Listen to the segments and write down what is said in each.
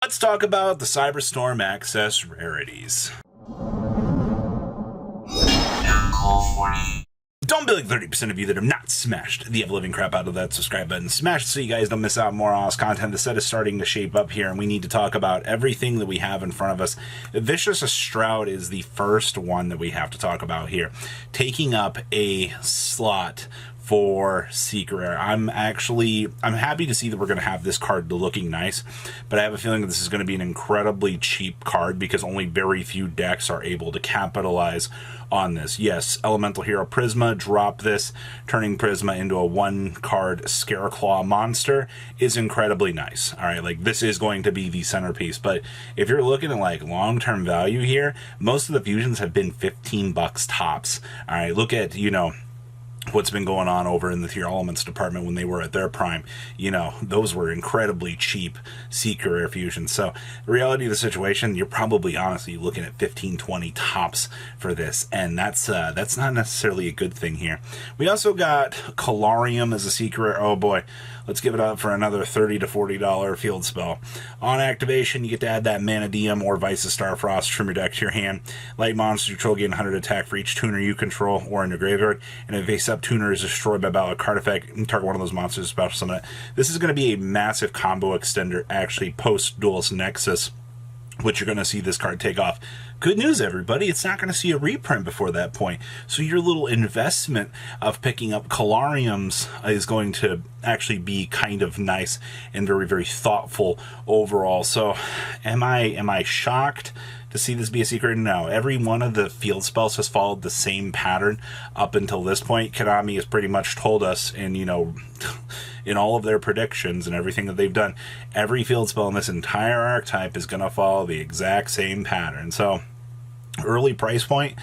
Let's talk about the Cyberstorm Access Rarities. Don't be like 30% of you that have not smashed the ever-living crap out of that subscribe button. Smash it so you guys don't miss out on more awesome content. The set is starting to shape up here, and we need to talk about everything that we have in front of us. Vicious Shroud is the first one that we have to talk about here, taking up a slot for Secret Rare. I'm happy to see that we're going to have this card looking nice, but I have a feeling that this is going to be an incredibly cheap card because only very few decks are able to capitalize on this. Yes, Elemental Hero Prisma, drop this, turning Prisma into a one-card Scareclaw monster is incredibly nice. All right, like this is going to be the centerpiece, but if you're looking at like long-term value here, most of the fusions have been 15 bucks tops. All right, look at, what's been going on over in the Tier Elements department when they were at their prime. Those were incredibly cheap Secret Rare fusions. So the reality of the situation, you're probably honestly looking at 15, 20 tops for this, and that's not necessarily a good thing here. We also got Calarium as a Secret Rare. Oh boy, let's give it up for another $30 to $40 field spell. On activation, you get to add that Manadium or Vice's Starfrost from your deck to your hand. Light monster control, gain 100 attack for each tuner you control or in your graveyard, and if face-up tuner is destroyed by battle card effect, you can target one of those monsters to special summon it. This is going to be a massive combo extender actually post-Duelist Nexus, which you're going to see this card take off. Good news, everybody, it's not going to see a reprint before that point. So your little investment of picking up Calariums is going to actually be kind of nice and very, very thoughtful overall. So am I shocked to see this be a secret? No. Every one of the field spells has followed the same pattern up until this point. Konami has pretty much told us in all of their predictions and everything that they've done, every field spell in this entire archetype is going to follow the exact same pattern. So early price point,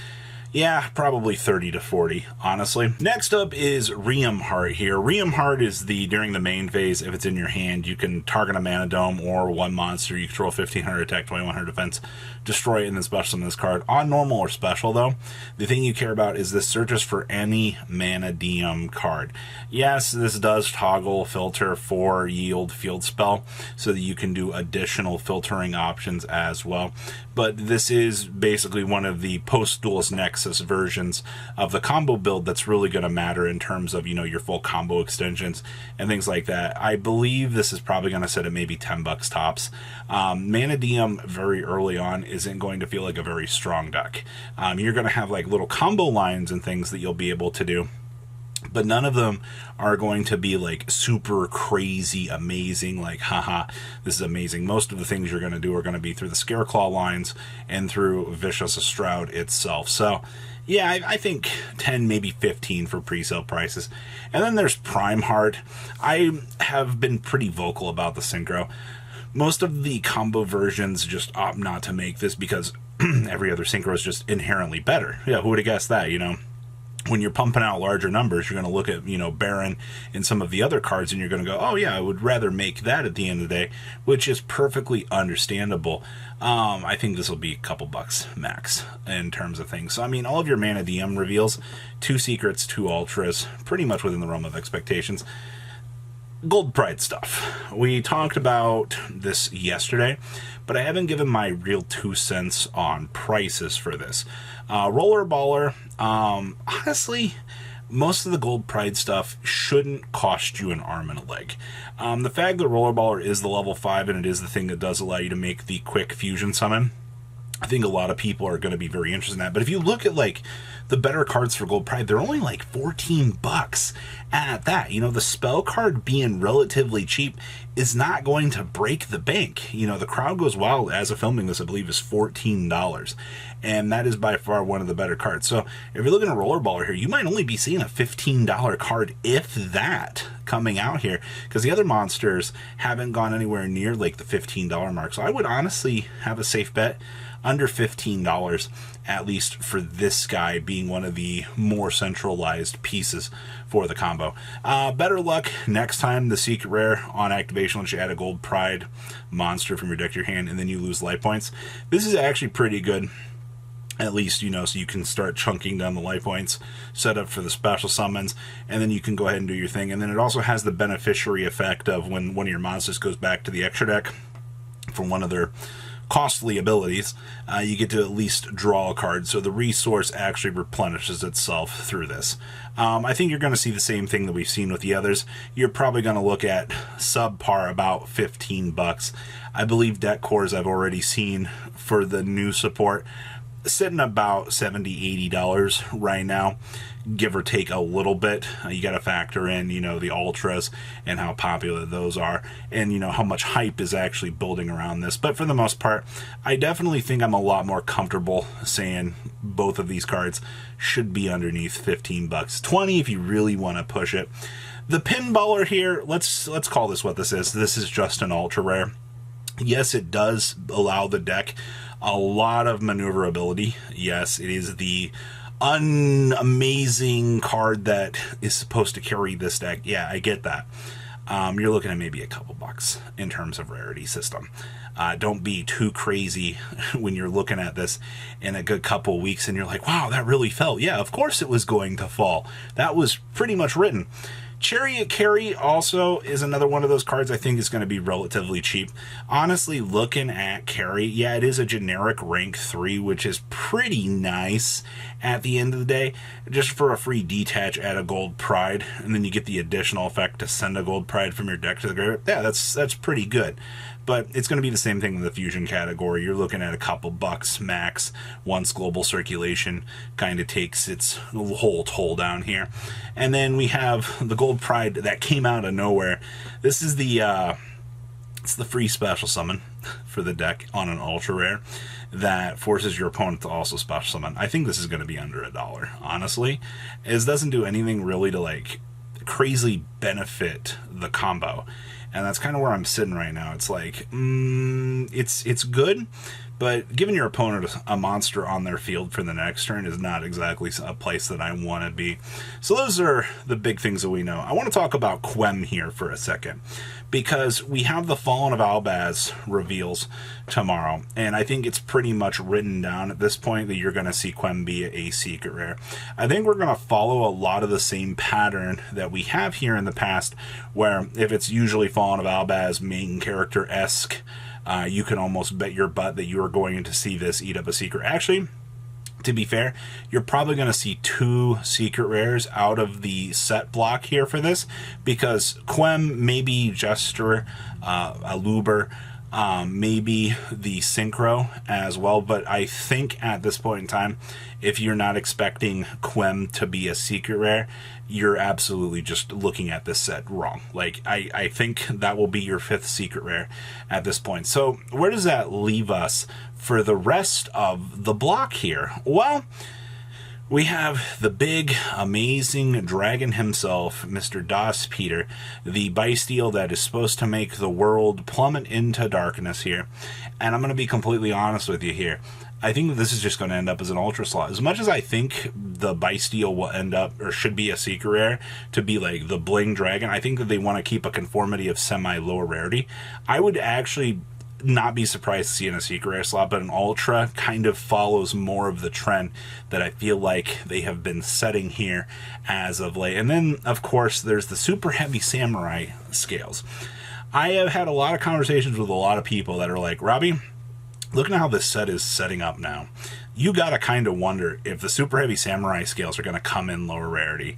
yeah, probably 30 to 40, honestly. Next up is Riem Heart here. Riem Heart is during the main phase, if it's in your hand, you can target a Mana Dome or one monster. You control 1500 attack, 2100 defense, destroy it, and then special summon this card. On normal or special, though, the thing you care about is this searches for any Manadium card. Yes, this does toggle filter for yield field spell so that you can do additional filtering options as well. But this is basically one of the post-Duelist Nexus versions of the combo build that's really going to matter in terms of, your full combo extensions and things like that. I believe this is probably going to set at maybe 10 bucks tops. Manadium very early on isn't going to feel like a very strong deck. You're going to have like little combo lines and things that you'll be able to do, but none of them are going to be like super crazy amazing, like haha, this is amazing. Most of the things you're going to do are going to be through the Scareclaw lines and through Vicious Shroud itself. So yeah, I think 10, maybe 15 for pre-sale prices. And then there's Prime Heart. I have been pretty vocal about the synchro. Most of the combo versions just opt not to make this because every other synchro is just inherently better. Yeah, who would have guessed that, When you're pumping out larger numbers, you're going to look at, Baron and some of the other cards, and you're going to go, oh, yeah, I would rather make that at the end of the day, which is perfectly understandable. I think this will be a couple bucks max in terms of things. So, all of your Manadium reveals, 2 secrets, 2 ultras, pretty much within the realm of expectations. Gold Pride stuff. We talked about this yesterday, but I haven't given my real 2 cents on prices for this. Roller Baller, honestly, most of the Gold Pride stuff shouldn't cost you an arm and a leg. The fact that Roller Baller is the level 5 and it is the thing that does allow you to make the quick fusion summon, I think a lot of people are going to be very interested in that. But if you look at like the better cards for Gold Pride, they're only like 14 bucks at that. The spell card being relatively cheap is not going to break the bank. The Crowd Goes Wild, as of filming this, I believe is $14. And that is by far one of the better cards. So if you're looking at Rollerballer here, you might only be seeing a $15 card, if that, coming out here. Because the other monsters haven't gone anywhere near like the $15 mark. So I would honestly have a safe bet under $15, at least for this guy being one of the more centralized pieces for the combo. Better luck next time. The Secret Rare on activation lets you add a Gold Pride monster from your deck to your hand, and then you lose life points. This is actually pretty good. At least, so you can start chunking down the life points, set up for the special summons, and then you can go ahead and do your thing. And then it also has the beneficiary effect of when one of your monsters goes back to the extra deck, for one of their costly abilities, you get to at least draw a card, so the resource actually replenishes itself through this. I think you're going to see the same thing that we've seen with the others. You're probably going to look at subpar about $15. I believe deck cores I've already seen for the new support sitting about $70-$80 right now, give or take a little bit. You got to factor in, the ultras and how popular those are, and how much hype is actually building around this. But for the most part, I definitely think I'm a lot more comfortable saying both of these cards should be underneath $15, $20 if you really want to push it. The pinballer here, let's call this what this is. This is just an ultra rare. Yes, it does allow the deck a lot of maneuverability. Yes, it is the amazing card that is supposed to carry this deck. Yeah, I get that. You're looking at maybe a couple bucks in terms of rarity system. Don't be too crazy when you're looking at this in a good couple weeks and you're like, wow, that really fell. Yeah, of course it was going to fall. That was pretty much written. Chariot Carry also is another one of those cards I think is going to be relatively cheap. Honestly, looking at Carry, yeah, it is a generic rank 3, which is pretty nice at the end of the day. Just for a free detach, add a Gold Pride, and then you get the additional effect to send a Gold Pride from your deck to the graveyard. Yeah, that's pretty good. But it's going to be the same thing in the fusion category. You're looking at a couple bucks max once global circulation kind of takes its whole toll down here. And then we have the Gold Pride that came out of nowhere. This is it's the free special summon for the deck on an ultra rare that forces your opponent to also special summon. I think this is going to be under $1, honestly. It doesn't do anything really to crazily benefit the combo. And that's kind of where I'm sitting right now. It's like, it's good, but giving your opponent a monster on their field for the next turn is not exactly a place that I want to be. So those are the big things that we know. I want to talk about Quem here for a second, because we have the Fallen of Albaz reveals tomorrow, and I think it's pretty much written down at this point that you're going to see Quem be a secret rare. I think we're going to follow a lot of the same pattern that we have here in the past, where if it's usually Fallen of Albaz main character-esque, you can almost bet your butt that you are going to see this eat up a secret. Actually, to be fair, you're probably going to see 2 secret rares out of the set block here for this, because Quem, maybe Jester, Aluber, maybe the Synchro as well. But I think at this point in time, if you're not expecting Quem to be a secret rare, you're absolutely just looking at this set wrong. I think that will be your 5th secret rare at this point. So where does that leave us for the rest of the block here? Well, we have the big, amazing dragon himself, Mr. Das Peter, the Bysteel that is supposed to make the world plummet into darkness here. And I'm going to be completely honest with you here. I think this is just going to end up as an ultra slot. As much as I think the Bysteel will end up, or should be a secret rare, to be like the Bling Dragon, I think that they want to keep a conformity of semi-lower rarity. I would actually not be surprised to see in a secret rare slot, but an ultra kind of follows more of the trend that I feel like they have been setting here as of late. And then, of course, there's the super heavy samurai scales. I have had a lot of conversations with a lot of people that are like, Robbie, looking at how this set is setting up now, you gotta kind of wonder if the super heavy samurai scales are going to come in lower rarity.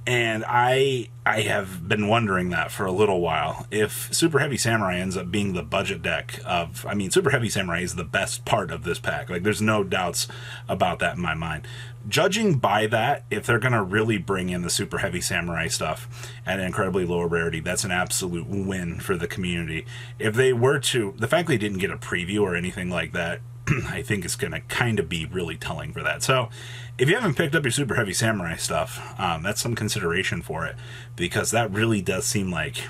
And I have been wondering that for a little while. If Super Heavy Samurai ends up being the budget deck of... I mean, Super Heavy Samurai is the best part of this pack. There's no doubts about that in my mind. Judging by that, if they're going to really bring in the Super Heavy Samurai stuff at an incredibly low rarity, that's an absolute win for the community. If they were to... The fact they didn't get a preview or anything like that, I think it's going to kind of be really telling for that. So if you haven't picked up your Super Heavy Samurai stuff, that's some consideration for it, because that really does seem like,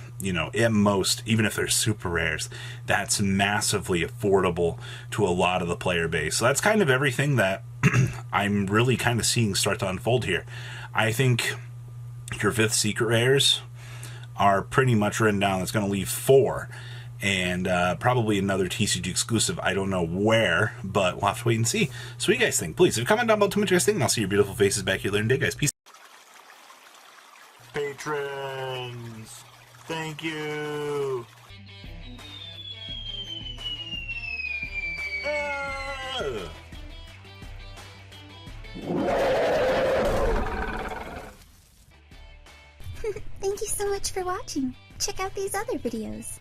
at most, even if they're super rares, that's massively affordable to a lot of the player base. So that's kind of everything that I'm really kind of seeing start to unfold here. I think your 5th secret rares are pretty much written down. That's going to leave 4. And probably another TCG exclusive. I don't know where, but we'll have to wait and see. So what do you guys think? Please, comment down below, tell me what you guys think, and I'll see your beautiful faces back here later in the day, guys. Peace. Patrons, thank you. Thank you so much for watching. Check out these other videos.